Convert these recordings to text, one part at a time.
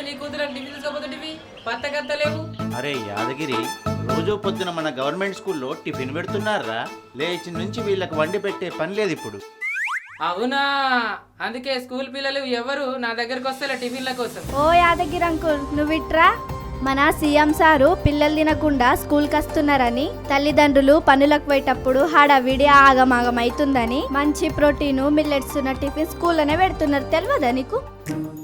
రోజు నీ కూతురు టిఫిన్ తీసుకోపోతుంటివి పత్తకత్తలేవు. అరే యాదగిరి, రోజు పొద్దున మన గవర్నమెంట్ స్కూల్లో టిఫిన్ పెడుతున్నారా? లేచి నుంచి వీళ్ళకి వండి పెట్టే పని లేదు ఇప్పుడు. అవునా, అందుకే స్కూల్ పిల్లలు ఎవరు నా దగ్గరకు వస్తే టిఫిన్ల కోసం. ఓ యాదగిరి అంకుల్, నువ్వు ఇట్రా. మన సీఎం సారు పిల్లలు తినకుండా స్కూల్కి వస్తున్నారని, తల్లిదండ్రులు పనులకు పోయేటప్పుడు హడావిడి ఆగమాగం అవుతుందని మంచి ప్రోటీను మిల్లెట్స్ ఉన్న టిఫిన్ స్కూల్లోనే పెడుతున్నారు. తెలియదా నీకు?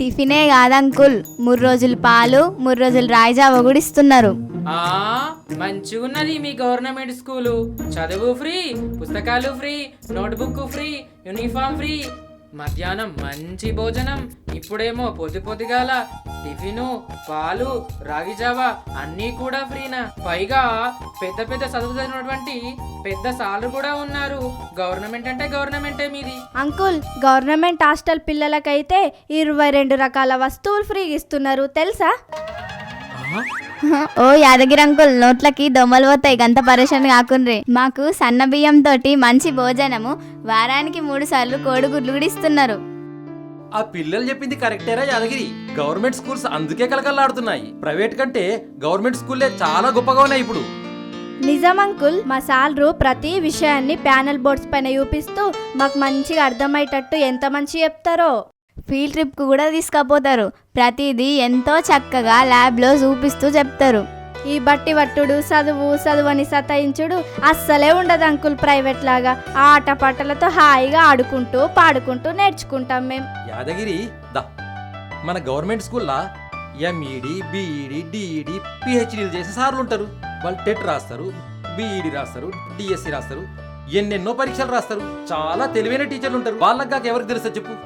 టిఫినే కాదంకుల్, 3 రోజులు పాలు 3 రోజులు రాయిజావ కూడా ఇస్తున్నారు. మంచిగున్నది మీ గవర్నమెంట్ స్కూలు. చదువు ఫ్రీ, పుస్తకాలు free, notebook free, uniform free, మధ్యాహ్నం మంచి భోజనం. ఇప్పుడేమో పొద్దుగాల టిఫిను, పాలు, రాగి జావా అన్నీ కూడా ఫ్రీనా. పైగా పెద్ద పెద్ద చదువుతున్నటువంటి పెద్ద సార్లు కూడా ఉన్నారు. గవర్నమెంట్ అంటే గవర్నమెంటే మీది. అంకుల్, గవర్నమెంట్ హాస్టల్ పిల్లలకైతే 22 రకాల వస్తువులు ఫ్రీగా ఇస్తున్నారు, తెలుసా? ఓ యాదగిరి అంకుల్, నోట్లకి దొమ్మలు పోతాయి, గంత పరేషాన్ కాకుండ్రి. మాకు సన్న బియ్యం తోటి మంచి భోజనము, వారానికి 3 సార్లు కోడిగుడ్లు కూడా ఇస్తున్నారు. ఆ పిల్లలు చెప్పింది కరెక్టేరా యాదగిరి? గవర్నమెంట్ స్కూల్స్ అందుకే కలకల్లాడుతున్నాయి. ప్రైవేట్ కంటే గవర్నమెంట్ స్కూల్లే చాలా గొప్పగా ఉన్నాయి ఇప్పుడు. నిజం అంకుల్, మా సార్లు ప్రతి విషయాన్ని ప్యానల్ బోర్డ్స్ పైన చూపిస్తూ మాకు మంచిగా అర్థమయ్యేటట్టు ఎంత మంచి చెప్తారో. ఫీల్డ్ ట్రిప్కు కూడా తీసుకుపోతారు. ప్రతిదీ ఎంతో చక్కగా ల్యాబ్లో చూపిస్తూ చెప్తారు. ఈ బట్టి వట్టుడు, చదువు అని సతాయించుడు అస్సలే ఉండదు అంకుల్. ప్రైవేట్ లాగా ఆట పాటలతో హాయిగా ఆడుకుంటూ పాడుకుంటూ నేర్చుకుంటాం మేము. యాదగిరి దా, మన గవర్నమెంట్ స్కూల్లా ఎంఈడి, బిఈడి, డిఈడి, పిహెచ్డీలు చేసే సార్లు ఉంటారు. వాళ్ళు టెట్ రాస్తారు, బిఈడి రాస్తారు, డిఎస్సి రాస్తారు, ఎన్నెన్నో పరీక్షలు రాస్తారు. చాలా తెలివైన టీచర్లు ఉంటారు. వాళ్ళకి కాక ఎవరికి తెలుసా చెప్పు?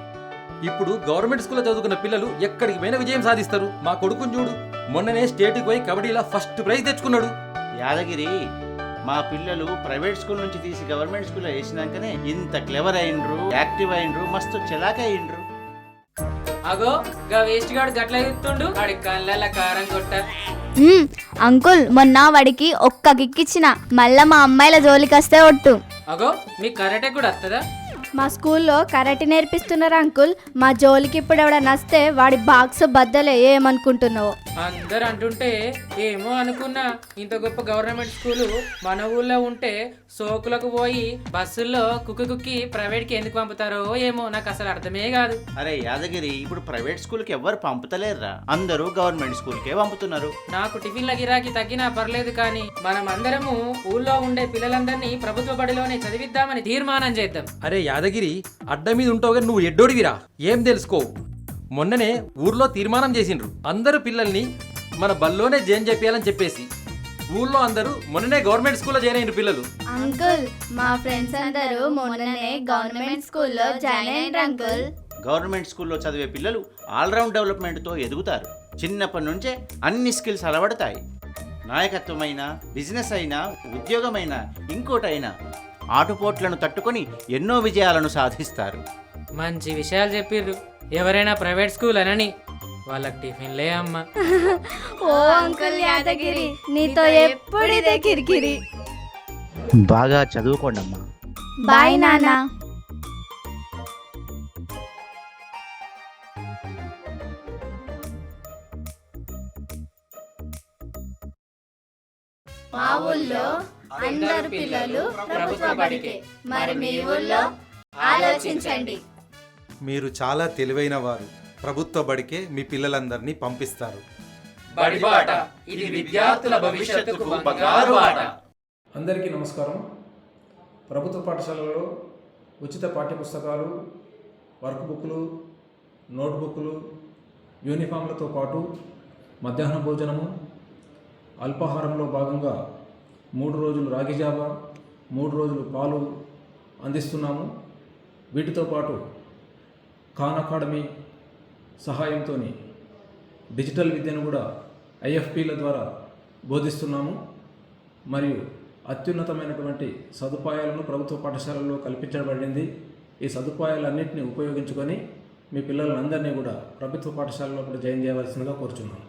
ఇప్పుడు గవర్నమెంట్ స్కూల్లో చదువుకున్న పిల్లలు ఎక్కడికి పోయినా విజయం సాధిస్తారు. మా కొడుకుని చూడు, మొన్ననే స్టేట్కి పోయి కబడ్డీలో ఫస్ట్ ప్రైజ్ తెచ్చుకున్నాడు. యాదగిరి, మా పిల్లలు ప్రైవేట్ స్కూల్ నుంచి తీసి గవర్నమెంట్ స్కూల్లో వేసినాకనే ఇంత క్లెవర్ అయిండ్రు, యాక్టివ్ అయిండ్రు, మస్తు చలాక అయిండ్రు. అగో గా వేస్ట్ గాడు గట్ల ఎత్తుండు, వాడి కళ్ళ కారం కొట్ట. అంకుల్, మొన్న వాడికి ఒక్క కిక్కిచ్చిన, మళ్ళా మా అమ్మాయిల జోలికి వస్తే ఒట్టు. అగో మీకు కరాటే కూడా వస్తుందా? మా స్కూల్లో కరాటే నేర్పిస్తున్నారు అంకుల్. మా జోలికి ఇప్పుడు ఎవడన్నా వస్తే వాడి బాక్స్ బద్దలే. ఏమనుకుంటున్నావు? అందరు అంటుంటే ఏమో అనుకున్నా. ఇంత గొప్ప గవర్నమెంట్ స్కూలు మన ఊళ్ళో ఉంటే సోకులకు పోయి బస్సుల్లో కుక్కి ప్రైవేట్ కి ఎందుకు పంపుతారో ఏమో, నాకు అసలు అర్థమే కాదు. అరే యాదగిరి, ఇప్పుడు ప్రైవేట్ స్కూల్కి ఎవ్వరు పంపుతలేరురా, అందరూ గవర్నమెంట్ స్కూల్కే పంపుతున్నారు. నాకు టిఫిన్ల గిరాకీ తగ్గినా పర్లేదు, కానీ మనం అందరము ఊళ్ళో ఉండే పిల్లలందరినీ ప్రభుత్వ బడిలోనే చదివిద్దామని తీర్మానం చేద్దాం. అరే యాదగిరి, అడ్డ మీద ఉంటావుగా, నువ్వు ఎడ్డోడివిరా, ఏం తెలుసుకోవు. మొన్ననే ఊర్లో తీర్మానం చేసిండ్రు, అందరూ పిల్లల్ని మన బల్లోనే జాయిన్ చేయాలని చెప్పేసి. ఊర్లో అందరూ మొన్ననే గవర్నమెంట్ స్కూల్లో జాయిన్ అయిన పిల్లలు. అంకుల్, మా ఫ్రెండ్స్ అందరూ మొన్ననే గవర్నమెంట్ స్కూల్లో జాయిన్ అయ్యారు అంకుల్. గవర్నమెంట్ స్కూల్లో చదివే పిల్లలు ఆల్రౌండ్ డెవలప్మెంట్తో ఎదుగుతారు. చిన్నప్పటి నుంచే అన్ని స్కిల్స్ అలవడతాయి. నాయకత్వమైనా, బిజినెస్ అయినా, ఉద్యోగమైనా, ఇంకోటైనా ఆటుపోట్లను తట్టుకొని ఎన్నో విజయాలను సాధిస్తారు. మంచి విషయాలు చెప్పిర్రు. ఎవరైనా ప్రైవేట్ స్కూల్ అనని వాళ్ళకి టిఫిన్లే అమ్మ. ఓ అంకుల్ యాదగిరి, నీతో ఎప్పుడు ఇదే కిరికిరి. బాగా చదువుకోండి అమ్మా. బాయ్ నాన్న. మా ఊళ్ళో అందరు పిల్లలు ప్రభుత్వ బడికే. మరి మీ ఊళ్ళో ఆలోచించండి. మీరు చాలా తెలివైన వారు. ప్రభుత్వ బడికే మీ పిల్లలందరినీ పంపిస్తారు. బడిబాట, ఇది విద్యార్థుల భవిష్యత్తుకు బంగారు ఆట. అందరికీ నమస్కారం. ప్రభుత్వ పాఠశాలలో ఉచిత పాఠ్యపుస్తకాలు, వర్క్ బుక్లు, నోట్బుక్లు, యూనిఫామ్లతో పాటు మధ్యాహ్న భోజనము, అల్పాహారంలో భాగంగా 3 రోజులు రాగి జావా, 3 రోజులు పాలు అందిస్తున్నాము. వీటితో పాటు ఖాన్ అకాడమీ సహాయంతో డిజిటల్ విద్యను కూడా ఐఎఫ్పీల ద్వారా బోధిస్తున్నాము. మరియు అత్యున్నతమైనటువంటి సదుపాయాలను ప్రభుత్వ పాఠశాలల్లో కల్పించబడింది. ఈ సదుపాయాలన్నింటినీ ఉపయోగించుకొని మీ పిల్లలందరినీ కూడా ప్రభుత్వ పాఠశాలలో కూడా జాయిన్ చేయవలసిందిగా కోరుచున్నాను.